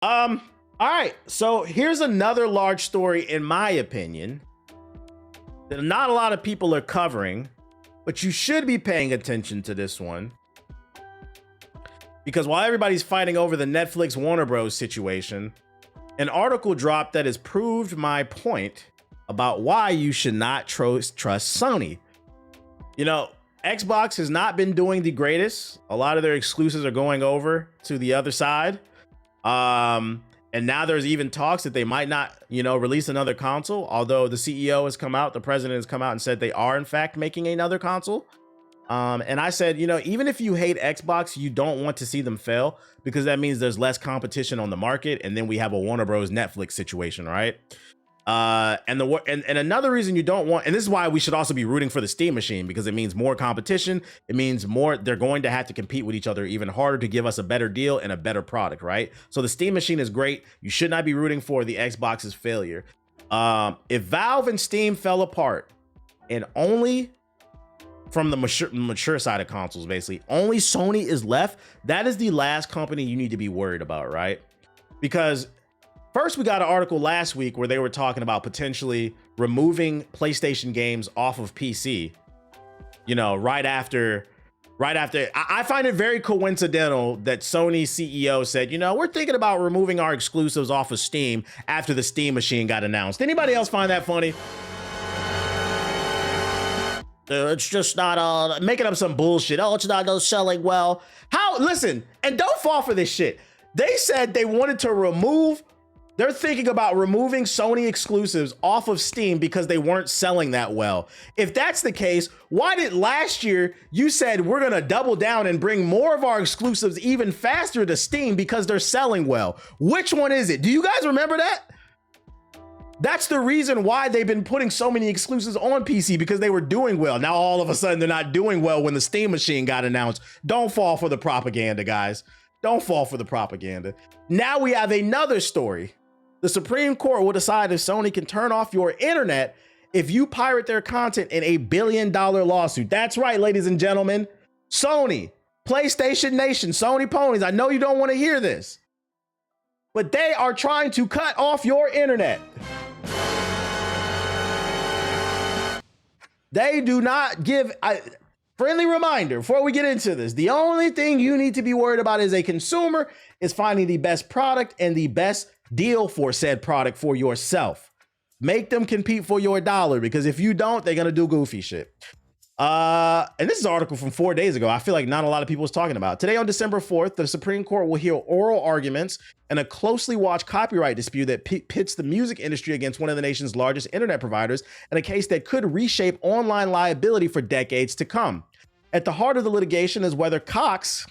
All right. So here's another large story, in my opinion, that not a lot of people are covering, but you should be paying attention to this one. Because while everybody's fighting over the Netflix Warner Bros. Situation, an article dropped that has proved my point about why you should not trust Sony. You know, Xbox has not been doing the greatest. A lot of their exclusives are going over to the other side. And now there's even talks that they might not, release another console. Although the CEO has come out, the president has come out and said they are in fact making another console. And I said, even if you hate Xbox, you don't want to see them fail, because that means there's less competition on the market. And then we have a Warner Bros. Netflix situation, right? And another reason you don't want, and this is why we should also be rooting for the Steam machine, because it means more competition. It means they're going to have to compete with each other even harder to give us a better deal and a better product, right? So the Steam machine is great. You should not be rooting for the Xbox's failure. If Valve and Steam fell apart and only from the mature side of consoles, basically, only Sony is left, that is the last company you need to be worried about, right? Because first, we got an article last week where they were talking about potentially removing PlayStation games off of PC, right after. I find it very coincidental that Sony's CEO said, we're thinking about removing our exclusives off of Steam after the Steam machine got announced. Anybody else find that funny? It's just not making up some bullshit. Oh, it's not selling well. Listen, and don't fall for this shit. They said they wanted to they're thinking about removing Sony exclusives off of Steam because they weren't selling that well. If that's the case, why did last year you said we're going to double down and bring more of our exclusives even faster to Steam because they're selling well? Which one is it? Do you guys remember that? That's the reason why they've been putting so many exclusives on PC, because they were doing well. Now, all of a sudden, they're not doing well when the Steam machine got announced. Don't fall for the propaganda, guys. Don't fall for the propaganda. Now we have another story. The Supreme Court will decide if Sony can turn off your internet if you pirate their content in $1 billion lawsuit. That's right, ladies and gentlemen. Sony, PlayStation Nation, Sony ponies. I know you don't want to hear this, but they are trying to cut off your internet. They do not give a friendly reminder before we get into this. The only thing you need to be worried about as a consumer is finding the best product and the best deal for said product for yourself. Make them compete for your dollar, because if you don't, they're going to do goofy shit. And this is an article from 4 days ago. I feel like not a lot of people was talking about it. Today on December 4th, the Supreme Court will hear oral arguments in a closely watched copyright dispute that pits the music industry against one of the nation's largest internet providers, in a case that could reshape online liability for decades to come. At the heart of the litigation is whether Cox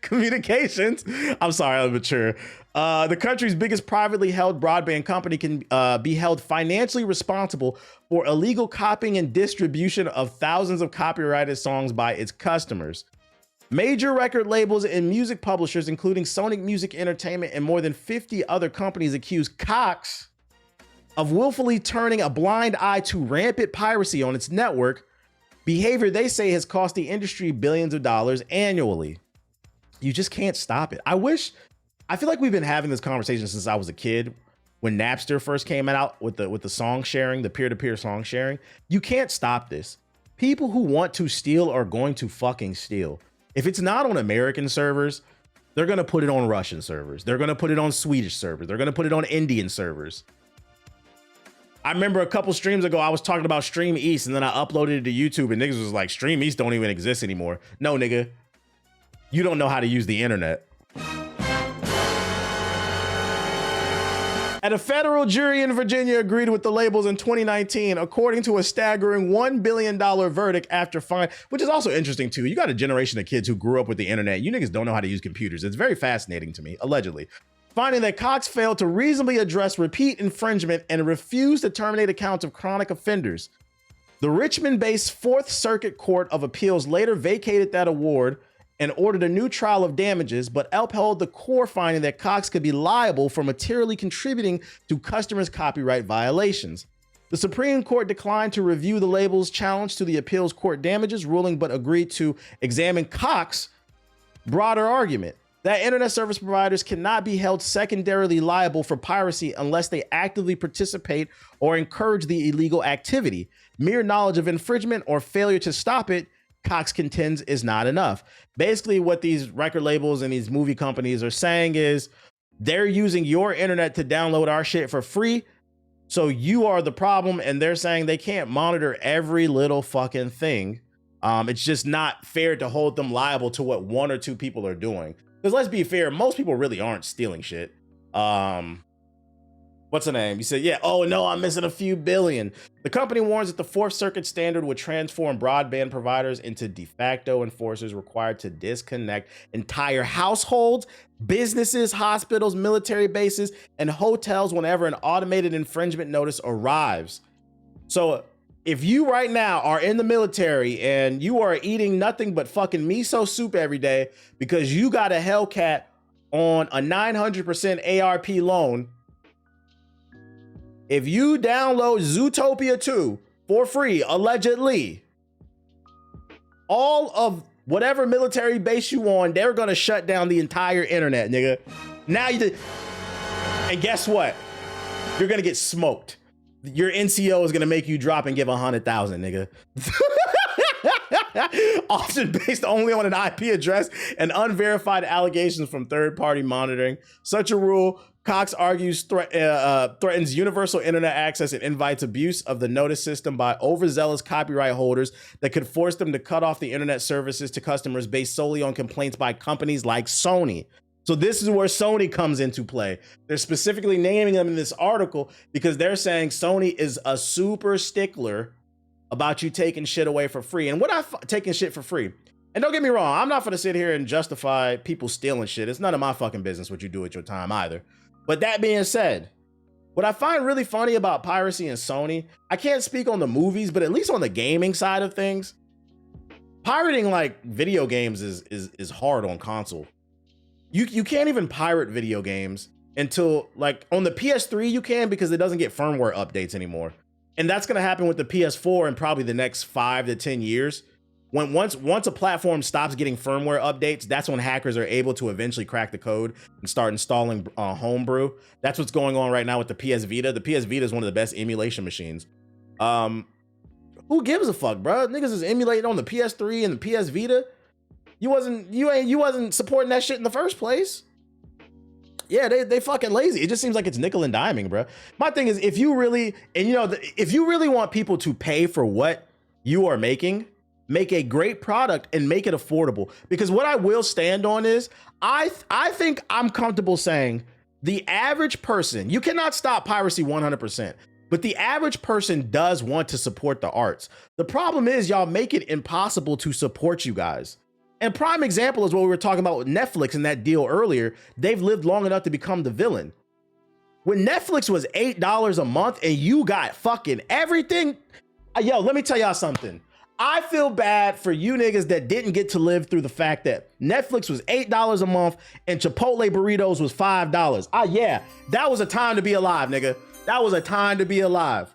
Communications, I'm sorry, I'm mature, the country's biggest privately held broadband company, can be held financially responsible for illegal copying and distribution of thousands of copyrighted songs by its customers. Major record labels and music publishers, including Sony Music Entertainment and more than 50 other companies, accuse Cox of willfully turning a blind eye to rampant piracy on its network, behavior they say has cost the industry billions of dollars annually. You just can't stop it. I feel like we've been having this conversation since I was a kid, when Napster first came out with the song sharing, the peer-to-peer song sharing. You can't stop this. People who want to steal are going to fucking steal. If it's not on American servers, they're going to put it on Russian servers. They're going to put it on Swedish servers. They're going to put it on Indian servers. I remember a couple streams ago, I was talking about Stream East, and then I uploaded it to YouTube, and niggas was like, Stream East don't even exist anymore. No, nigga. You don't know how to use the internet. And a federal jury in Virginia agreed with the labels in 2019, according to a staggering $1 billion verdict after fine, which is also interesting too. You got a generation of kids who grew up with the internet. You niggas don't know how to use computers. It's very fascinating to me, allegedly. Finding that Cox failed to reasonably address repeat infringement and refused to terminate accounts of chronic offenders. The Richmond-based Fourth Circuit Court of Appeals later vacated that award and ordered a new trial of damages, but upheld the core finding that Cox could be liable for materially contributing to customers' copyright violations. The Supreme Court declined to review the label's challenge to the appeals court damages ruling, but agreed to examine Cox's broader argument that internet service providers cannot be held secondarily liable for piracy unless they actively participate or encourage the illegal activity. Mere knowledge of infringement or failure to stop it, Cox contends, is not enough. Basically, what these record labels and these movie companies are saying is they're using your internet to download our shit for free. So you are the problem, and they're saying they can't monitor every little fucking thing. It's just not fair to hold them liable to what one or two people are doing. Because let's be fair, most people really aren't stealing shit. What's the name? You said, yeah, oh no, I'm missing a few billion. The company warns that the Fourth Circuit standard would transform broadband providers into de facto enforcers required to disconnect entire households, businesses, hospitals, military bases, and hotels whenever an automated infringement notice arrives. So if you right now are in the military and you are eating nothing but fucking miso soup every day because you got a Hellcat on a 900% ARP loan, if you download Zootopia 2 for free, allegedly, all of whatever military base you on, they're gonna shut down the entire internet, nigga. Now you did, and guess what? You're gonna get smoked. Your NCO is gonna make you drop and give 100,000, nigga. Often based only on an IP address and unverified allegations from third-party monitoring. Such a rule, Cox argues, threatens universal internet access and invites abuse of the notice system by overzealous copyright holders that could force them to cut off the internet services to customers based solely on complaints by companies like Sony. So this is where Sony comes into play. They're specifically naming them in this article because they're saying Sony is a super stickler about you taking shit away for free. And taking shit for free. And don't get me wrong, I'm not gonna sit here and justify people stealing shit. It's none of my fucking business what you do with your time either. But that being said, what I find really funny about piracy and Sony, I can't speak on the movies, but at least on the gaming side of things, pirating like video games is hard on console. You can't even pirate video games until like on the PS3 you can because it doesn't get firmware updates anymore. And that's gonna happen with the PS4 in probably the next 5 to 10 years. Once a platform stops getting firmware updates, that's when hackers are able to eventually crack the code and start installing homebrew. That's what's going on right now with the PS Vita. The PS Vita is one of the best emulation machines. Who gives a fuck, bro? Niggas is emulating on the PS3 and the PS Vita. You wasn't supporting that shit in the first place. Yeah, they fucking lazy. It just seems like it's nickel and diming, bro. My thing is, if you really want people to pay for what you are making, make a great product and make it affordable. Because what I will stand on is, I think I'm comfortable saying the average person, you cannot stop piracy 100%, but the average person does want to support the arts. The problem is y'all make it impossible to support you guys. And prime example is what we were talking about with Netflix in that deal earlier. They've lived long enough to become the villain. When Netflix was $8 a month and you got fucking everything, yo, let me tell y'all something. I feel bad for you niggas that didn't get to live through the fact that Netflix was $8 a month and Chipotle burritos was $5. Yeah, that was a time to be alive, nigga. That was a time to be alive.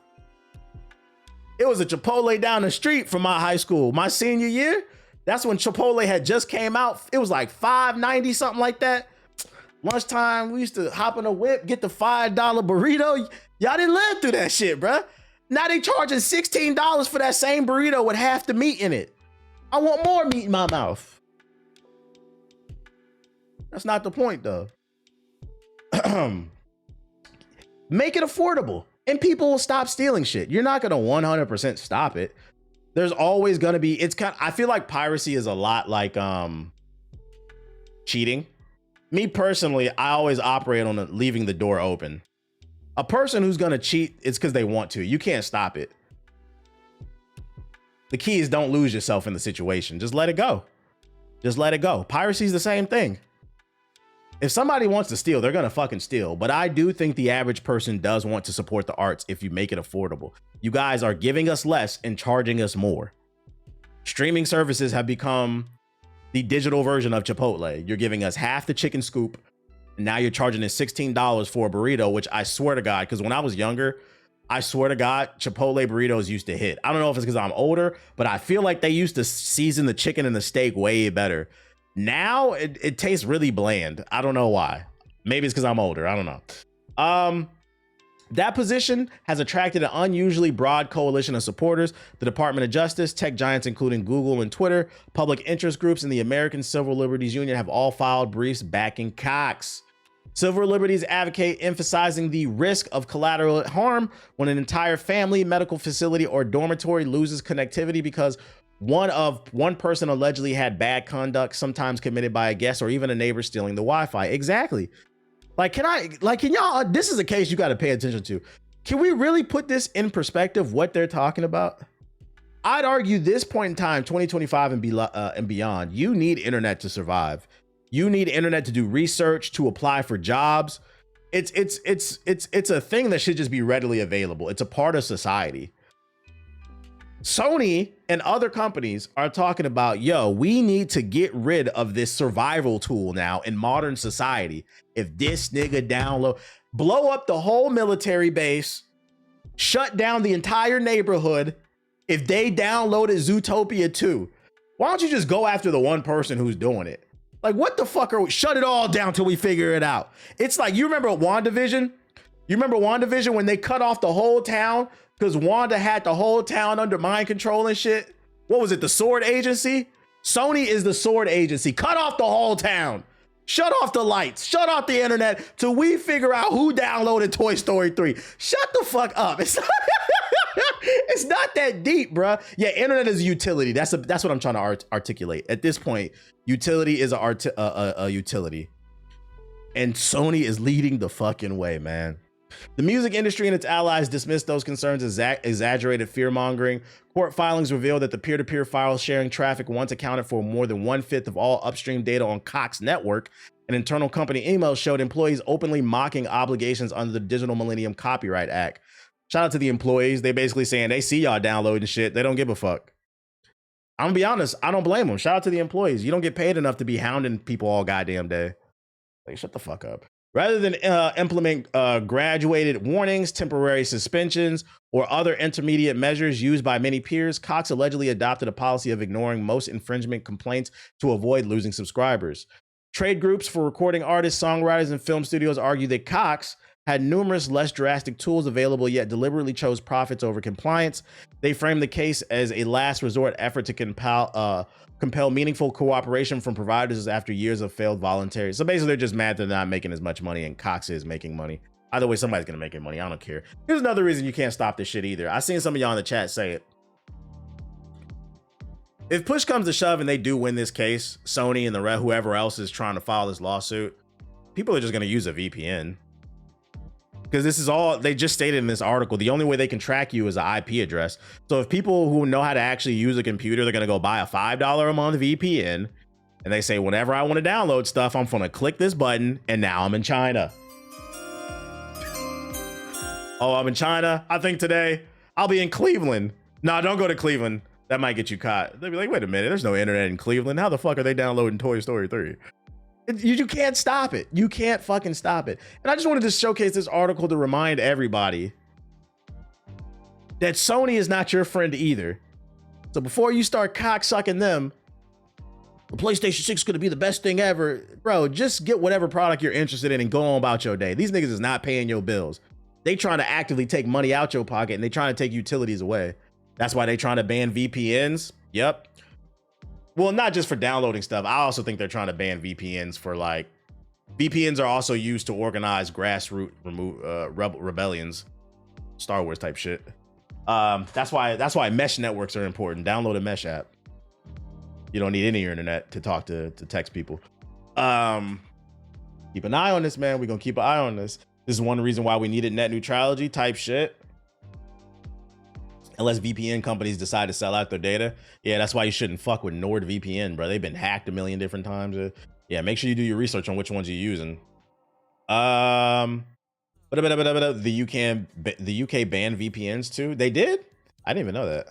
It was a Chipotle down the street from my high school. My senior year, that's when Chipotle had just came out. It was like $5.90, something like that. Lunchtime, we used to hop in a whip, get the $5 burrito. Y'all didn't live through that shit, bruh. Now they charging $16 for that same burrito with half the meat in it. I want more meat in my mouth. That's not the point, though. Make it affordable and people will stop stealing shit. You're not gonna 100% stop it. There's always gonna be, I feel like piracy is a lot like cheating. Me personally, I always operate on leaving the door open. A person who's gonna cheat, it's because they want to. You can't stop it. The key is don't lose yourself in the situation. Just let it go. Just let it go. Piracy is the same thing. If somebody wants to steal, they're gonna fucking steal. But I do think the average person does want to support the arts if you make it affordable. You guys are giving us less and charging us more. Streaming services have become the digital version of Chipotle. You're giving us half the chicken scoop. And now you're charging us $16 for a burrito, which I swear to God, because when I was younger, I swear to God, Chipotle burritos used to hit. I don't know if it's because I'm older, but I feel like they used to season the chicken and the steak way better. Now it tastes really bland. I don't know why. Maybe it's because I'm older. I don't know. That position has attracted an unusually broad coalition of supporters. The Department of Justice, tech giants including Google and Twitter, public interest groups, and the American Civil Liberties Union have all filed briefs backing Cox. Civil liberties advocate emphasizing the risk of collateral harm when an entire family, medical facility, or dormitory loses connectivity because one person allegedly had bad conduct, sometimes committed by a guest or even a neighbor stealing the Wi-Fi. Exactly. Can y'all, this is a case you got to pay attention to. Can we really put this in perspective, what they're talking about? I'd argue this point in time, 2025 and beyond, you need internet to survive. You need internet to do research, to apply for jobs. It's a thing that should just be readily available. It's a part of society. Sony and other companies are talking about, yo, we need to get rid of this survival tool now in modern society. If this nigga blow up the whole military base, shut down the entire neighborhood, if they downloaded Zootopia 2, why don't you just go after the one person who's doing it? Like, what the fuck are we? Shut it all down till we figure it out. It's like, you remember WandaVision? You remember WandaVision when they cut off the whole town because Wanda had the whole town under mind control and shit? What was it, the Sword Agency? Sony is the Sword Agency. Cut off the whole town. Shut off the lights. Shut off the internet till we figure out who downloaded Toy Story 3. Shut the fuck up. It's not that deep, bruh. Yeah, internet is a utility. That's what I'm trying to articulate. At this point, utility is a utility. And Sony is leading the fucking way, man. The music industry and its allies dismissed those concerns as exaggerated fear-mongering. Court filings reveal that the peer-to-peer file sharing traffic once accounted for more than 1/5 of all upstream data on Cox network. An internal company email showed employees openly mocking obligations under the Digital Millennium Copyright Act. Shout out to the employees. They basically saying they see y'all downloading shit. They don't give a fuck. I'm gonna be honest. I don't blame them. Shout out to the employees. You don't get paid enough to be hounding people all goddamn day. Like, shut the fuck up. Rather than implement graduated warnings, temporary suspensions, or other intermediate measures used by many peers, Cox allegedly adopted a policy of ignoring most infringement complaints to avoid losing subscribers. Trade groups for recording artists, songwriters, and film studios argue that Cox had numerous less drastic tools available, yet deliberately chose profits over compliance. They framed the case as a last resort effort to compel meaningful cooperation from providers after years of failed voluntary. So basically, they're just mad they're not making as much money, and Cox is making money. Either way, somebody's gonna make money. I don't care. Here's another reason you can't stop this shit either. I seen some of y'all in the chat say it. If push comes to shove and they do win this case, Sony and whoever else is trying to file this lawsuit, people are just gonna use a VPN. Because this is all they just stated in this article. The only way they can track you is an IP address. So if people who know how to actually use a computer, they're going to go buy a $5 a month VPN. And they say, whenever I want to download stuff, I'm going to click this button. And now I'm in China. Oh, I'm in China. I think today I'll be in Cleveland. No, don't go to Cleveland. That might get you caught. They'll be like, wait a minute. There's no internet in Cleveland. How the fuck are they downloading Toy Story 3? You can't stop it. You can't fucking stop it. And I just wanted to showcase this article to remind everybody that Sony is not your friend either. So before you start cocksucking them, the PlayStation 6 is going to be the best thing ever. Bro, just get whatever product you're interested in and go on about your day. These niggas is not paying your bills. They trying to actively take money out your pocket, and they trying to take utilities away. That's why they trying to ban VPNs. Yep. Well, not just for downloading stuff. I also think they're trying to ban VPNs for VPNs are also used to organize grassroots rebellions, Star Wars type shit. That's why mesh networks are important. Download a mesh app. You don't need any internet to talk to text people. Keep an eye on this, man. We're gonna keep an eye on this. This is one reason why we needed net neutrality type shit. Unless VPN companies decide to sell out their data. Yeah, that's why you shouldn't fuck with NordVPN, bro. They've been hacked a million different times. Yeah, make sure you do your research on which ones you're using. The UK banned VPNs too. They did? I didn't even know that.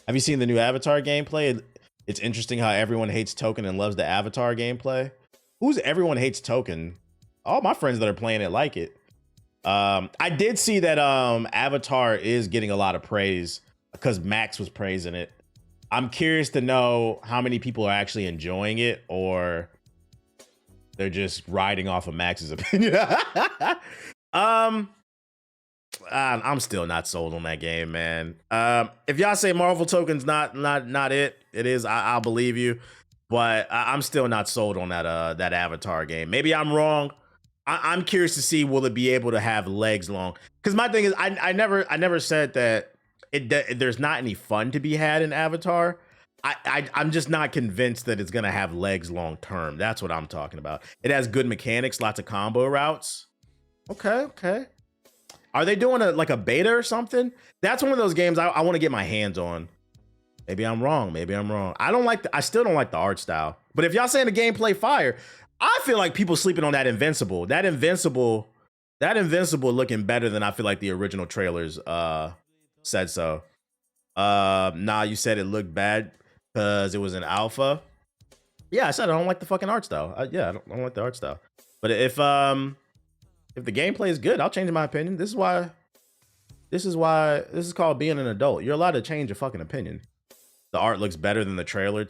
Have you seen the new Avatar gameplay? It's interesting how everyone hates Token and loves the Avatar gameplay. Who's everyone hates Token? All my friends that are playing it like it. I did see that Avatar is getting a lot of praise because Max was praising it. I'm curious to know how many people are actually enjoying it, or they're just riding off of Max's opinion. I'm still not sold on that game, man. If y'all say Marvel Token's not it, it is. I'll believe you, but I'm still not sold on that Avatar game. Maybe I'm wrong. I'm curious to see, will it be able to have legs long? Because my thing is, I never said that there's not any fun to be had in Avatar. I'm just not convinced that it's gonna have legs long term. That's what I'm talking about. It has good mechanics, lots of combo routes. Okay. Are they doing a beta or something? That's one of those games I want to get my hands on. Maybe I'm wrong. I still don't like the art style. But if y'all saying the gameplay fire, I feel like people sleeping on that Invincible. That Invincible looking better than I feel like the original trailers said so. Nah, you said it looked bad because it was an alpha. Yeah, I said I don't like the fucking art style. I don't like the art style. But if the gameplay is good, I'll change my opinion. This is called being an adult. You're allowed to change your fucking opinion. The art looks better than the trailer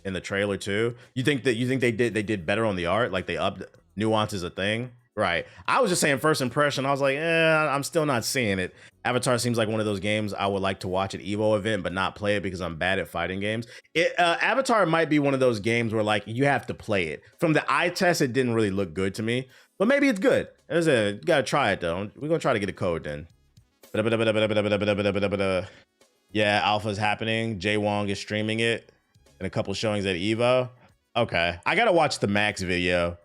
in the trailer too. You think they did better on the art? Like they upped nuance is a thing, right? I was just saying first impression. I was like, I'm still not seeing it. Avatar seems like one of those games I would like to watch at Evo event, but not play it because I'm bad at fighting games. Avatar might be one of those games where like you have to play it. From the eye test, it didn't really look good to me, but maybe it's good. You gotta try it though. We're gonna try to get a code then. Yeah, alpha's happening. Jay Wong is streaming it and a couple showings at Evo. Okay, I gotta watch the Max video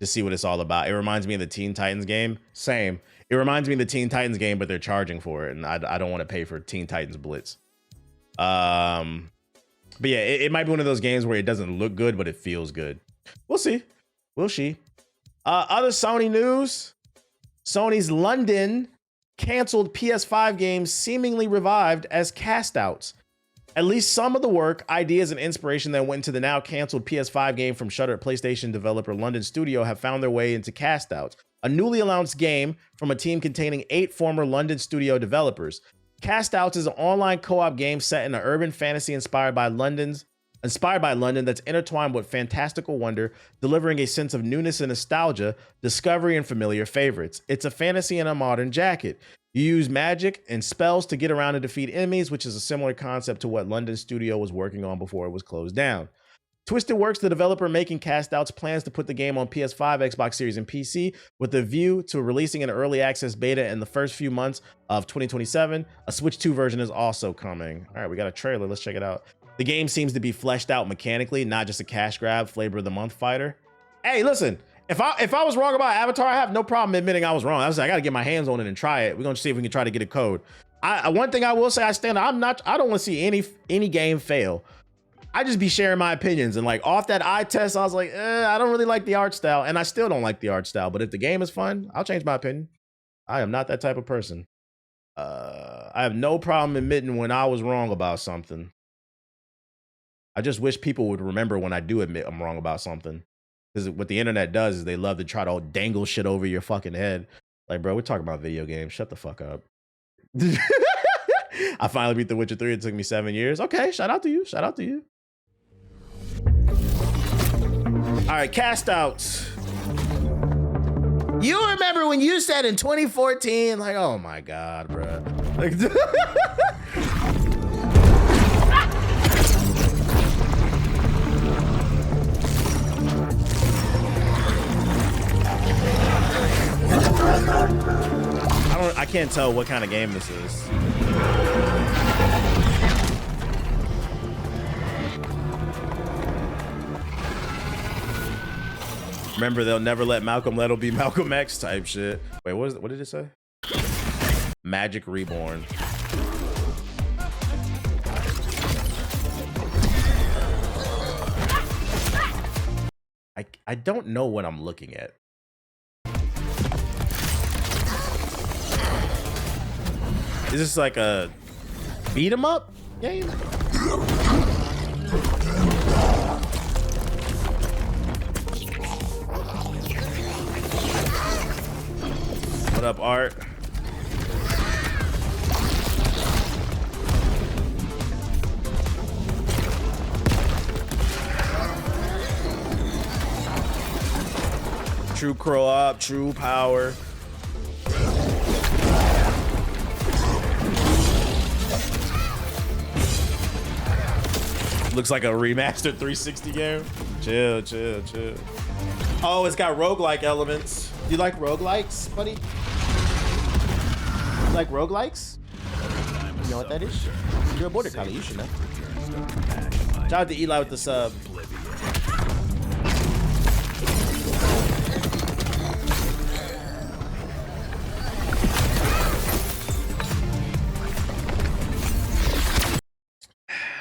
to see what it's all about. It reminds me of the Teen Titans game. Same. It reminds me of the Teen Titans game, but they're charging for it, and I don't want to pay for Teen Titans Blitz. But yeah, it might be one of those games where it doesn't look good, but it feels good. We'll see. Other Sony news. Sony's London canceled PS5 games seemingly revived as cast outs. At least some of the work, ideas, and inspiration that went into the now canceled PS5 game from Shuttered PlayStation developer London Studio have found their way into cast outs, a newly announced game from a team containing 8 former London Studio developers. Cast Outs is an online co-op game set in an urban fantasy inspired by London that's intertwined with fantastical wonder, delivering a sense of newness and nostalgia, discovery, and familiar favorites. It's a fantasy in a modern jacket. You use magic and spells to get around and defeat enemies, which is a similar concept to what London Studio was working on before it was closed down. Twisted Works, the developer making Cast Outs, plans to put the game on PS5, Xbox Series, and PC with a view to releasing an early access beta in the first few months of 2027. A Switch 2 version is also coming. All right, we got a trailer. Let's check it out. The game seems to be fleshed out mechanically, not just a cash grab, flavor of the month fighter. Hey, listen, if I was wrong about Avatar, I have no problem admitting I was wrong. I got to get my hands on it and try it. We're going to see if we can try to get a code. One thing I will say, I don't want to see any game fail. I just be sharing my opinions, and like off that eye test, I was like, I don't really like the art style, and I still don't like the art style. But if the game is fun, I'll change my opinion. I am not that type of person. I have no problem admitting when I was wrong about something. I just wish people would remember when I do admit I'm wrong about something. Because what the internet does is they love to try to dangle shit over your fucking head. Like, bro, we're talking about video games. Shut the fuck up. I finally beat The Witcher 3. It took me 7 years. Okay, shout out to you. Shout out to you. All right, cast outs. You remember when you said in 2014, like, oh my God, bro. Like, I can't tell what kind of game this is. Remember, they'll never let Malcolm Let'll be Malcolm X type shit. Wait, what did it say? Magic Reborn. I don't know what I'm looking at. Is this like a beat 'em up game? What up, Art? True crow up, true power. Looks like a remastered 360 game. Chill, chill, chill. Oh, it's got roguelike elements. Do you like roguelikes, buddy? You like roguelikes? You know what that is? You're a border collie, you should know. Shout out to Eli with the sub.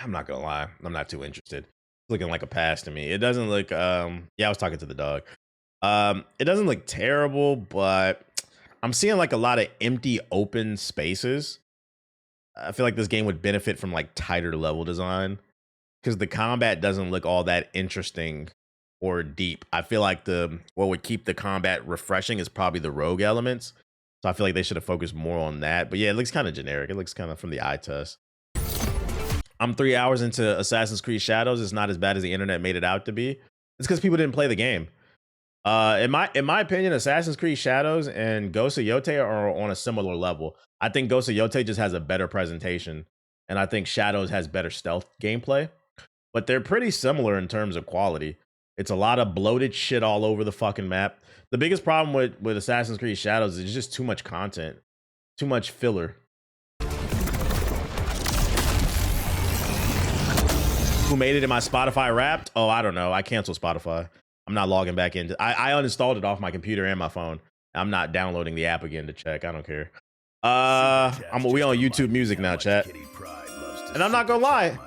I'm not gonna lie, I'm not too interested. It's looking like a pass to me. It doesn't look yeah, I was talking to the dog. It doesn't look terrible, but I'm seeing like a lot of empty open spaces. I feel like this game would benefit from like tighter level design because the combat doesn't look all that interesting or deep. I feel like what would keep the combat refreshing is probably the rogue elements. So I feel like they should have focused more on that. But yeah, it looks kind of generic. It looks kind of from the eye test. I'm 3 hours into Assassin's Creed Shadows. It's not as bad as the internet made it out to be. It's because people didn't play the game. In my opinion, Assassin's Creed Shadows and Ghost of Yotei are on a similar level. I think Ghost of Yotei just has a better presentation, and I think Shadows has better stealth gameplay. But they're pretty similar in terms of quality. It's a lot of bloated shit all over the fucking map. The biggest problem with Assassin's Creed Shadows is just too much content, too much filler. Who made it in my Spotify Wrapped? Oh, I don't know. I canceled Spotify. I'm not logging back in. I uninstalled it off my computer and my phone. I'm not downloading the app again to check. I don't care. We on YouTube Music now, chat. And I'm not gonna lie,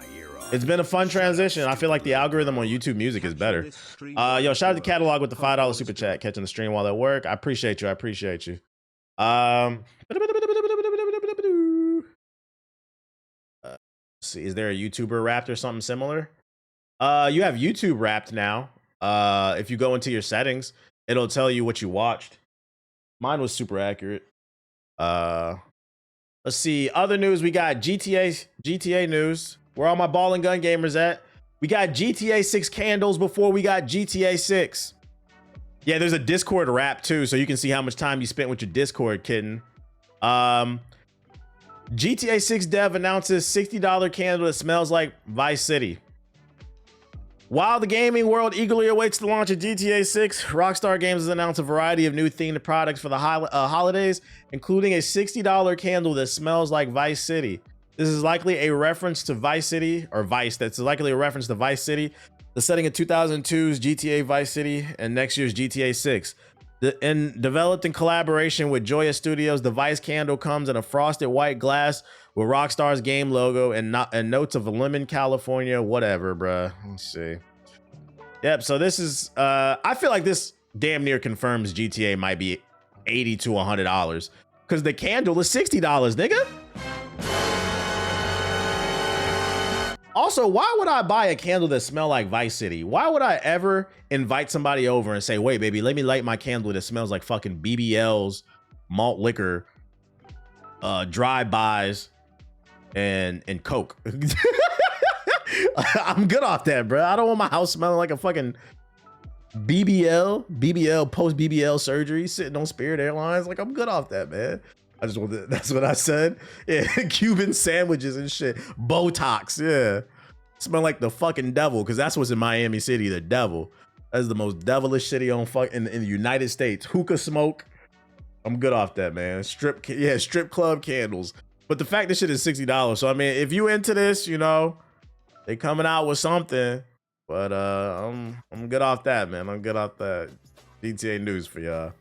it's been a fun transition. I feel like the algorithm on YouTube Music is better. Yo, shout out to Catalog with the $5 super chat, catching the stream while at work. I appreciate you. I appreciate you. See, is there a YouTuber Wrapped or something similar? You have YouTube Wrapped now. If you go into your settings, it'll tell you what you watched. Mine was super accurate. Let's see. Other news, we got GTA news. Where all my ball and gun gamers at? We got GTA 6 candles before we got GTA 6. Yeah, there's a Discord wrap too, so you can see how much time you spent with your Discord, kitten. GTA 6 dev announces $60 candle that smells like Vice City. While the gaming world eagerly awaits the launch of GTA 6, Rockstar Games has announced a variety of new themed products for the holidays, including a $60 candle that smells like Vice City. This is likely a reference to Vice City, or Vice, that's likely a reference to Vice City, the setting of 2002's GTA Vice City and next year's GTA 6. Developed in collaboration with Joya Studios, the Vice candle comes in a frosted white glass with Rockstar's game logo and notes of lemon, California, whatever, bruh. Let's see. Yep, so this is, I feel like this damn near confirms GTA might be $80 to $100 because the candle is $60, nigga. Also, why would I buy a candle that smell like Vice City? Why would I ever invite somebody over and say, wait, baby, let me light my candle that smells like fucking BBLs, malt liquor, drive-bys, and Coke? I'm good off that, bro. I don't want my house smelling like a fucking BBL, post-BBL surgery sitting on Spirit Airlines. Like, I'm good off that, man. I just want that's what I said. Yeah, Cuban sandwiches and shit. Botox, yeah. Smell like the fucking devil, because that's what's in Miami City, the devil. That's the most devilish city on in the United States. Hookah smoke. I'm good off that, man. Strip club candles. But the fact this shit is $60. So I mean, if you into this, you know, they coming out with something. But I'm good off that, man. I'm good off that. GTA news for y'all.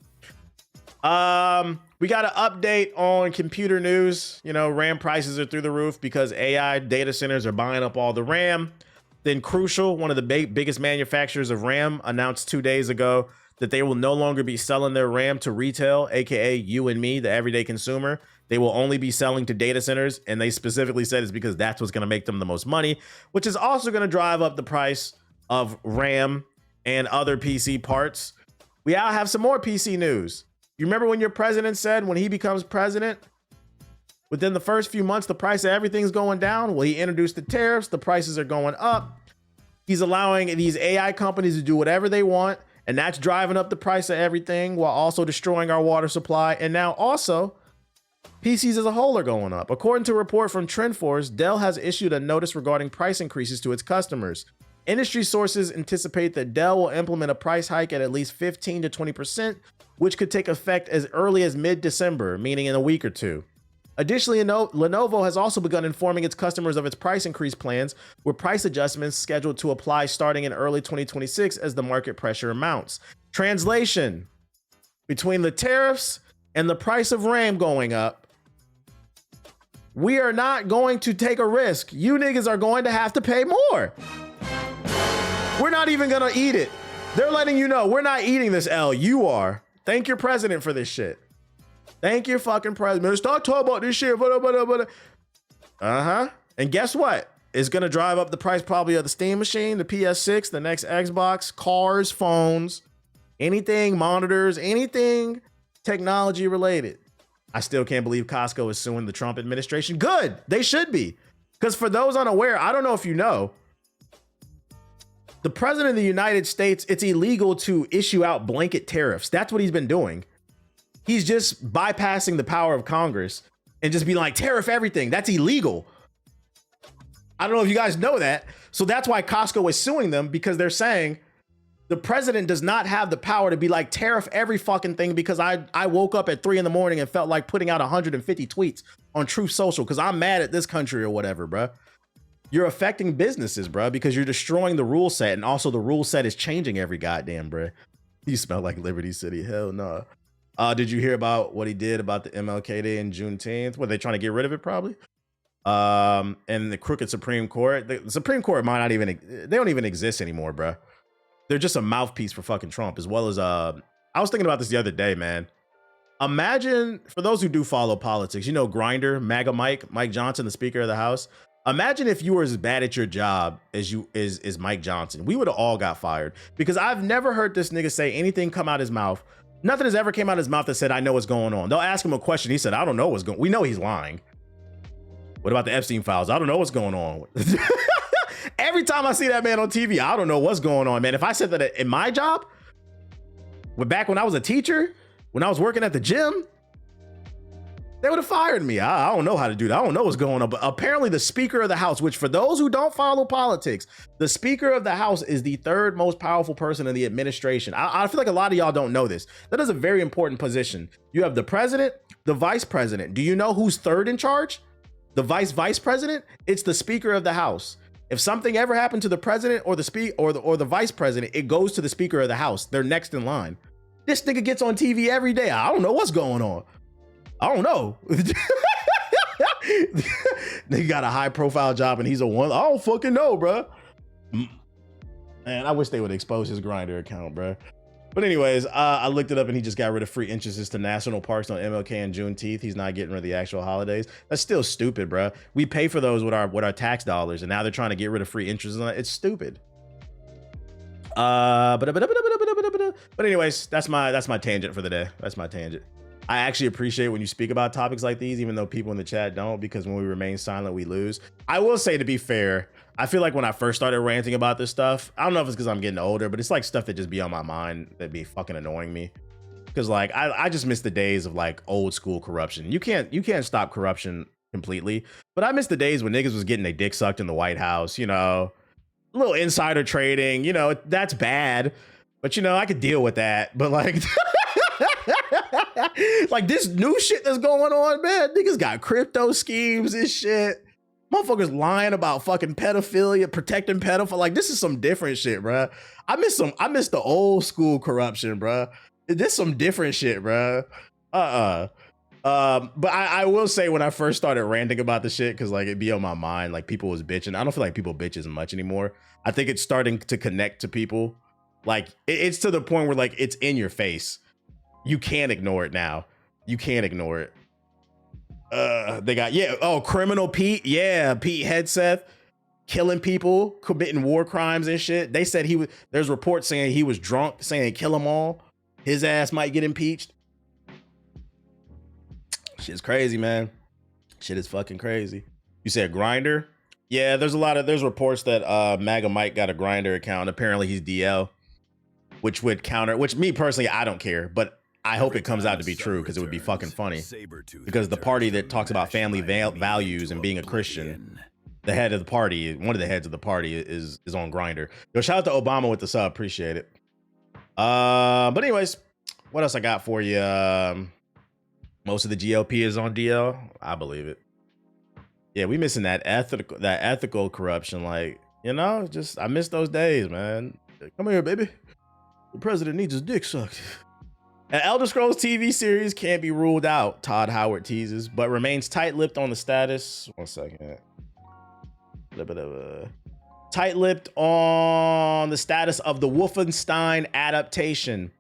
We got an update on computer news. You know, RAM prices are through the roof because AI data centers are buying up all the RAM. Then Crucial, one of the biggest manufacturers of RAM, announced 2 days ago that they will no longer be selling their RAM to retail, aka you and me, the everyday consumer. They will only be selling to data centers, and they specifically said it's because that's what's going to make them the most money, which is also going to drive up the price of RAM and other PC parts. We now have some more PC news. You remember when your president said when he becomes president, within the first few months, the price of everything's going down? Well, he introduced the tariffs. The prices are going up. He's allowing these AI companies to do whatever they want. And that's driving up the price of everything while also destroying our water supply. And now also, PCs as a whole are going up. According to a report from TrendForce, Dell has issued a notice regarding price increases to its customers. Industry sources anticipate that Dell will implement a price hike at least 15 to 20%, which could take effect as early as mid-December, meaning in a week or two. Additionally, Lenovo has also begun informing its customers of its price increase plans, with price adjustments scheduled to apply starting in early 2026 as the market pressure mounts. Translation: between the tariffs and the price of RAM going up, we are not going to take a risk. You niggas are going to have to pay more. We're not even gonna eat it. They're letting you know we're not eating this L. You are. Thank your president for this shit. Thank your fucking president. Stop talking about this shit. And guess what? It's gonna drive up the price probably of the Steam machine, the PS6, the next Xbox, cars, phones, anything, monitors, anything technology related. I still can't believe Costco is suing the Trump administration. Good. They should be. Because for those unaware, I don't know if you know, the president of the United States, it's illegal to issue out blanket tariffs. That's what he's been doing. He's just bypassing the power of Congress and just being like, tariff everything. That's illegal. I don't know if you guys know that. So that's why Costco is suing them, because they're saying the president does not have the power to be like, tariff every fucking thing, because I woke up at 3 a.m. and felt like putting out 150 tweets on Truth Social because I'm mad at this country or whatever, bruh. You're affecting businesses, bro, because you're destroying the rule set. And also the rule set is changing every goddamn, bro. You smell like Liberty City. Hell no. Did you hear about what he did about the MLK Day and Juneteenth? Were they trying to get rid of it probably? And the crooked Supreme Court. The Supreme Court might not even, they don't even exist anymore, bro. They're just a mouthpiece for fucking Trump, as well as, I was thinking about this the other day, man. Imagine, for those who do follow politics, you know, Grindr, MAGA Mike Johnson, the Speaker of the House. Imagine if you were as bad at your job as is Mike Johnson. We would have all got fired, because I've never heard this nigga say anything come out his mouth. Nothing has ever came out of his mouth that said, I know what's going on. They'll ask him a question. He said, I don't know what's going on. We know he's lying. What about the Epstein files? I don't know what's going on. Every time I see that man on TV, I don't know what's going on, man. If I said that in my job, back when I was a teacher, when I was working at the gym, they would have fired me. I don't know how to do that. I don't know what's going on. But apparently the Speaker of the House, which for those who don't follow politics, the Speaker of the House is the third most powerful person in the administration. I feel like a lot of y'all don't know this. That is a very important position. You have the president, the vice president. Do you know who's third in charge? The vice president? It's the Speaker of the House. If something ever happened to the president or the vice president, it goes to the Speaker of the House. They're next in line. This nigga gets on TV every day. I don't know what's going on. I don't know. They got a high profile job and he's a one. I don't fucking know, bro. Man, I wish they would expose his Grindr account, bro. But anyways, I looked it up and he just got rid of free entrances to national parks on MLK and Juneteenth. He's not getting rid of the actual holidays. That's still stupid, bro. We pay for those with our tax dollars, and now they're trying to get rid of free entrances. It's stupid. But anyways, that's my tangent for the day. That's my tangent. I actually appreciate when you speak about topics like these, even though people in the chat don't, because when we remain silent, we lose. I will say, to be fair, I feel like when I first started ranting about this stuff, I don't know if it's because I'm getting older, but it's like stuff that just be on my mind that be fucking annoying me. Because like I just miss the days of like old school corruption. You can't stop corruption completely, but I miss the days when niggas was getting their dick sucked in the White House, you know, a little insider trading, you know, that's bad, but you know, I could deal with that. But like like this new shit that's going on, man, niggas got crypto schemes and shit. Motherfuckers lying about fucking pedophilia, protecting pedophile. Like, this is some different shit, bro. I miss the old school corruption, bro. This some different shit, bro. But I will say, when I first started ranting about the shit, because like it'd be on my mind, like people was bitching. I don't feel like people bitch as much anymore. I think it's starting to connect to people. Like it's to the point where like it's in your face. You can't ignore it now. You can't ignore it. They got, Criminal Pete. Yeah, Pete Hegseth killing people, committing war crimes and shit. They said there's reports saying he was drunk, saying kill them all. His ass might get impeached. Shit's crazy, man. Shit is fucking crazy. You said Grindr? Yeah, there's reports that MAGA Mike got a Grindr account. Apparently he's DL. which would counter, which me personally, I don't care, but I hope it comes out to be true because it would be fucking funny. Because the party that talks about family values and being a Christian, the head of the party, one of the heads of the party is on Grindr. Yo, shout out to Obama with the sub, appreciate it. But anyways, what else I got for you? Most of the GOP is on DL. I believe it. Yeah, we missing that ethical corruption. Like, you know, just I miss those days, man. Come here, baby. The president needs his dick sucked. An Elder Scrolls TV series can't be ruled out, Todd Howard teases, but remains tight-lipped on the status. One second. Tight-lipped on the status of the Wolfenstein adaptation.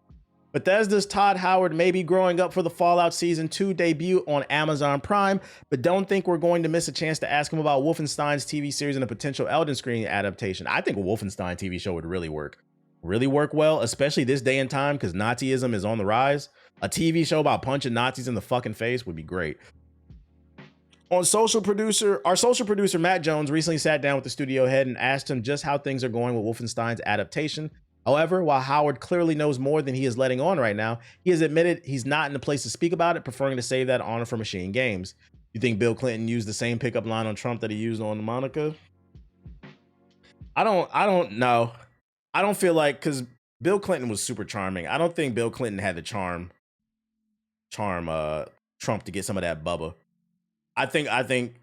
Bethesda's Todd Howard may be growing up for the Fallout Season 2 debut on Amazon Prime, but don't think we're going to miss a chance to ask him about Wolfenstein's TV series and a potential Elden Screen adaptation. I think a Wolfenstein TV show would really work well, especially this day and time, because Nazism is on the rise. A TV show about punching Nazis in the fucking face would be great. Our social producer Matt Jones recently sat down with the studio head and asked him just how things are going with Wolfenstein's adaptation. However, while Howard clearly knows more than he is letting on right now, he has admitted he's not in the place to speak about it, preferring to save that honor for Machine Games. You think Bill Clinton used the same pickup line on Trump that he used on Monica? I don't know. I don't feel like, because Bill Clinton was super charming. I don't think Bill Clinton had to charm Trump to get some of that bubba. I think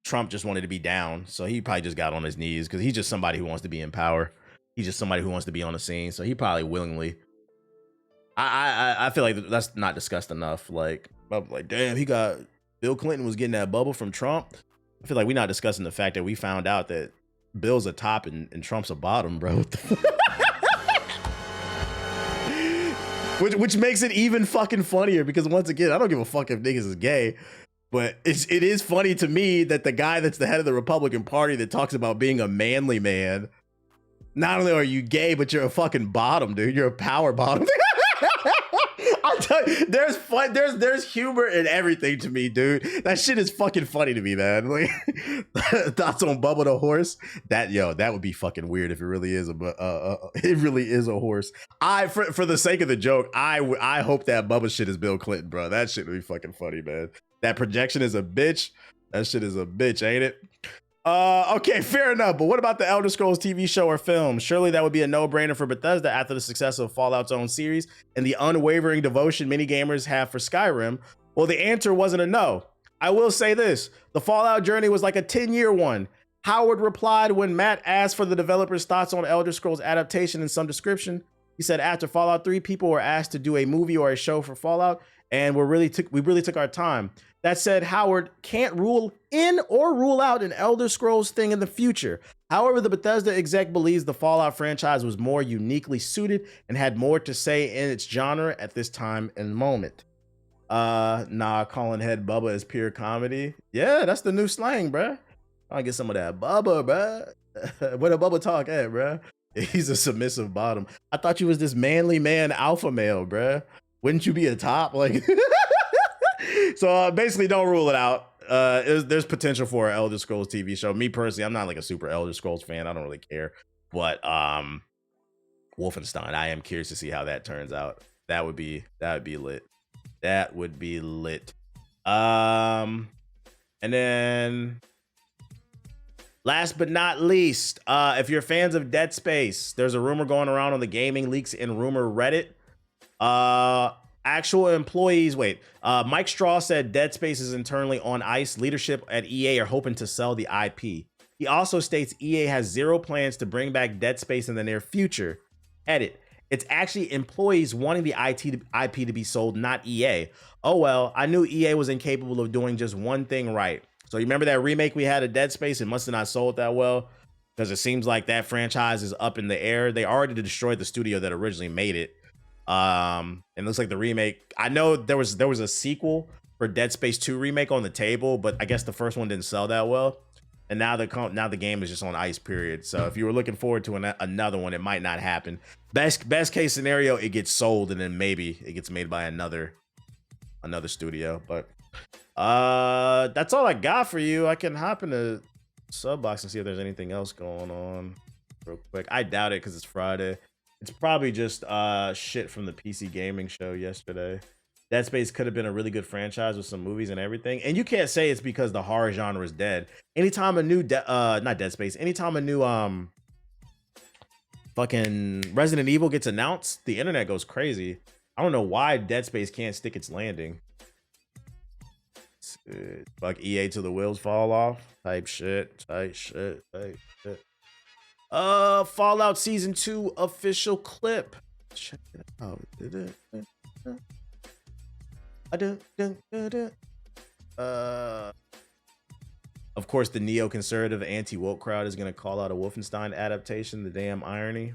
Trump just wanted to be down, so he probably just got on his knees because he's just somebody who wants to be in power. He's just somebody who wants to be on the scene, so he probably willingly. I feel like that's not discussed enough. Like damn, Bill Clinton was getting that bubble from Trump. I feel like we're not discussing the fact that we found out that Bill's a top and Trump's a bottom, bro. which makes it even fucking funnier because once again, I don't give a fuck if niggas is gay, but it is funny to me that the guy that's the head of the Republican Party that talks about being a manly man, not only are you gay, but you're a fucking bottom, dude. You're a power bottom. I tell you, there's humor in everything to me, dude. That shit is fucking funny to me, man. Like, thoughts on Bubba the horse? That would be fucking weird if it really is a horse. For the sake of the joke, I hope that Bubba shit is Bill Clinton, bro. That shit would be fucking funny, man. That projection is a bitch. That shit is a bitch, ain't it? Okay, fair enough. But what about the Elder Scrolls TV show or film? Surely that would be a no-brainer for Bethesda after the success of Fallout's own series and the unwavering devotion many gamers have for Skyrim. Well, the answer wasn't a no. I will say this. The Fallout journey was like a 10-year one. Howard replied when Matt asked for the developer's thoughts on Elder Scrolls adaptation in some description. He said after Fallout 3, people were asked to do a movie or a show for Fallout, and we really took our time. That said, Howard can't rule in or rule out an Elder Scrolls thing in the future. However, the Bethesda exec believes the Fallout franchise was more uniquely suited and had more to say in its genre at this time and moment. Calling head Bubba is pure comedy. Yeah, that's the new slang, bruh. I'll get some of that Bubba, bruh. Where the Bubba talk at, bruh? He's a submissive bottom. I thought you was this manly man alpha male, bruh. Wouldn't you be a top? Like... So basically, don't rule it out. There's potential for an Elder Scrolls TV show. Me personally, I'm not like a super Elder Scrolls fan. I don't really care. But Wolfenstein, I am curious to see how that turns out. That would be lit. That would be lit. And then last but not least, if you're fans of Dead Space, there's a rumor going around on the gaming leaks and rumor Reddit. Actual employees, Mike Straw said Dead Space is internally on ice. Leadership at EA are hoping to sell the IP. He also states EA has zero plans to bring back Dead Space in the near future. Edit. It's actually employees wanting the IP to be sold, not EA. Oh well, I knew EA was incapable of doing just one thing right. So you remember that remake we had of Dead Space? It must have not sold that well because it seems like that franchise is up in the air. They already destroyed the studio that originally made it. And it looks like the remake, I know there was a sequel for Dead Space 2 remake on the table, but I guess the first one didn't sell that well, and now the game is just on ice, period. So if you were looking forward to another one, it might not happen. Best case scenario, it gets sold and then maybe it gets made by another studio. But that's all I got for you. I can hop into Subbox and see if there's anything else going on real quick. I doubt it because it's Friday. It's probably just shit from the PC gaming show yesterday. Dead Space could have been a really good franchise with some movies and everything. And you can't say it's because the horror genre is dead. Anytime a new not Dead Space, anytime a new fucking Resident Evil gets announced, the internet goes crazy. I don't know why Dead Space can't stick its landing. Fuck EA till the wheels fall off. Type shit. Fallout Season 2 official clip. Check it out. Of course, the neoconservative anti-woke crowd is going to call out a Wolfenstein adaptation. The damn irony.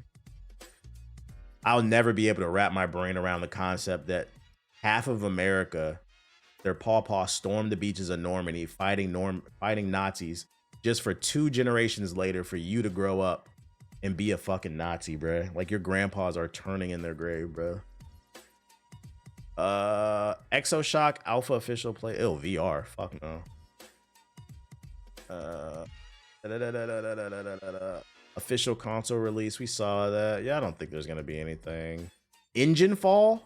I'll never be able to wrap my brain around the concept that half of America, their pawpaw, stormed the beaches of Normandy fighting Nazis just for 2 generations later for you to grow up and be a fucking Nazi, bruh. Like, your grandpas are turning in their grave, bro. Exoshock Alpha official play. Ew, VR. Fuck no. Official console release. We saw that. Yeah, I don't think there's gonna be anything. Engine Fall.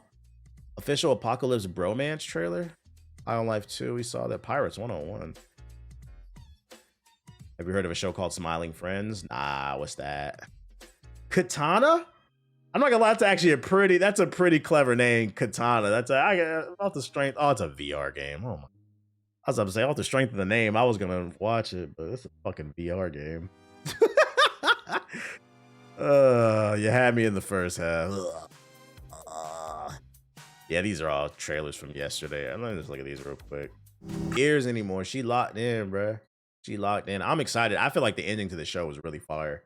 Official Apocalypse Bromance trailer. High on Life 2. We saw that. Pirates 101. Have you heard of a show called Smiling Friends? Nah, what's that? Katana? I'm not gonna lie, that's a pretty clever name, Katana. Off the strength. Oh, it's a VR game. Oh my. I was about to say, off the strength of the name, I was gonna watch it, but it's a fucking VR game. You had me in the first half. Yeah, these are all trailers from yesterday. I'm gonna just look at these real quick. Ears anymore. She locked in, bruh. She locked in. I'm excited. I feel like the ending to the show was really fire.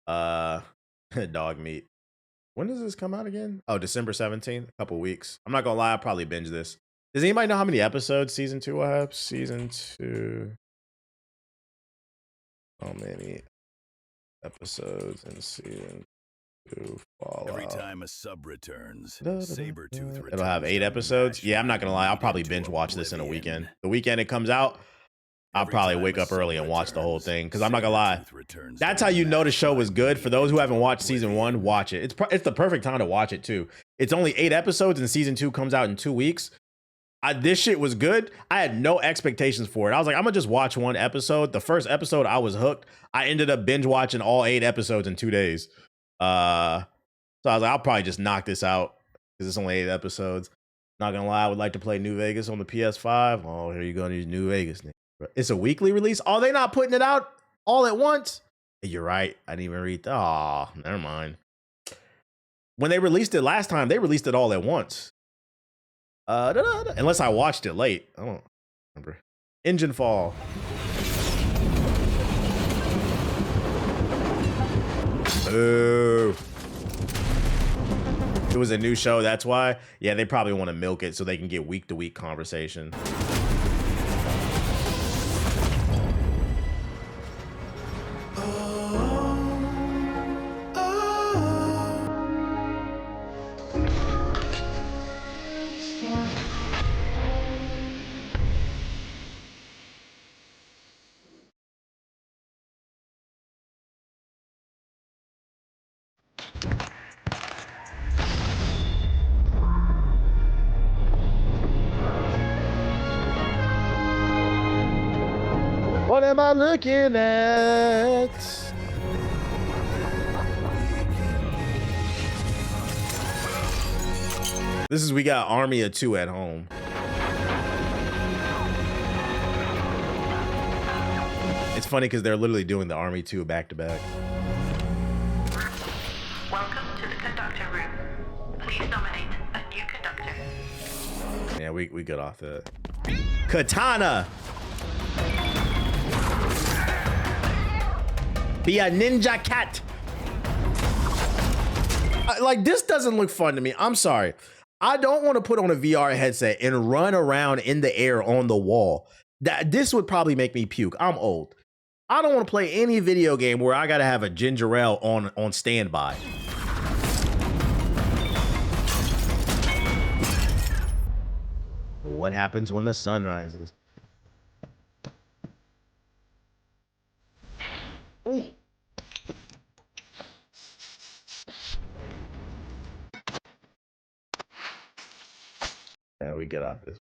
Dog meat. When does this come out again? Oh, December 17th. A couple weeks. I'm not gonna lie, I'll probably binge this. Does anybody know how many episodes season 2 will have? Season 2. How many episodes in season 2 Fallout? Every time a sub returns, Sabretooth returns. It'll have 8 episodes. Yeah, I'm not gonna lie, I'll probably binge watch this in a weekend. The weekend it comes out, I'll probably wake up early and watch the whole thing. Because I'm not gonna lie, that's how you know the show is good. For those who haven't watched season 1, watch it. It's the perfect time to watch it too. It's only 8 episodes and season 2 comes out in 2 weeks. This shit was good. I had no expectations for it. I was like, I'm gonna just watch 1 episode. The first episode, I was hooked. I ended up binge watching all 8 episodes in 2 days. So I was like, I'll probably just knock this out because it's only 8 episodes. Not gonna lie, I would like to play New Vegas on the PS5. Oh, here you go, New Vegas. It's a weekly release. Oh, they not putting it out all at once? You're right. I didn't even read. Oh, never mind. When they released it last time, they released it all at once. Unless I watched it late. I don't remember. Engine Fall. Ooh. It was a new show, that's why. Yeah, they probably want to milk it so they can get week-to-week conversation. What am I looking at? We got Army of 2 at home. It's funny because they're literally doing the Army 2 back to back. Welcome to the conductor room. Please nominate a new conductor. Yeah, we good off that. Katana. Be a ninja cat. Like, this doesn't look fun to me. I'm sorry. I don't want to put on a VR headset and run around in the air on the wall. This would probably make me puke. I'm old. I don't want to play any video game where I gotta have a ginger ale on standby. What happens when the sun rises? we get out this.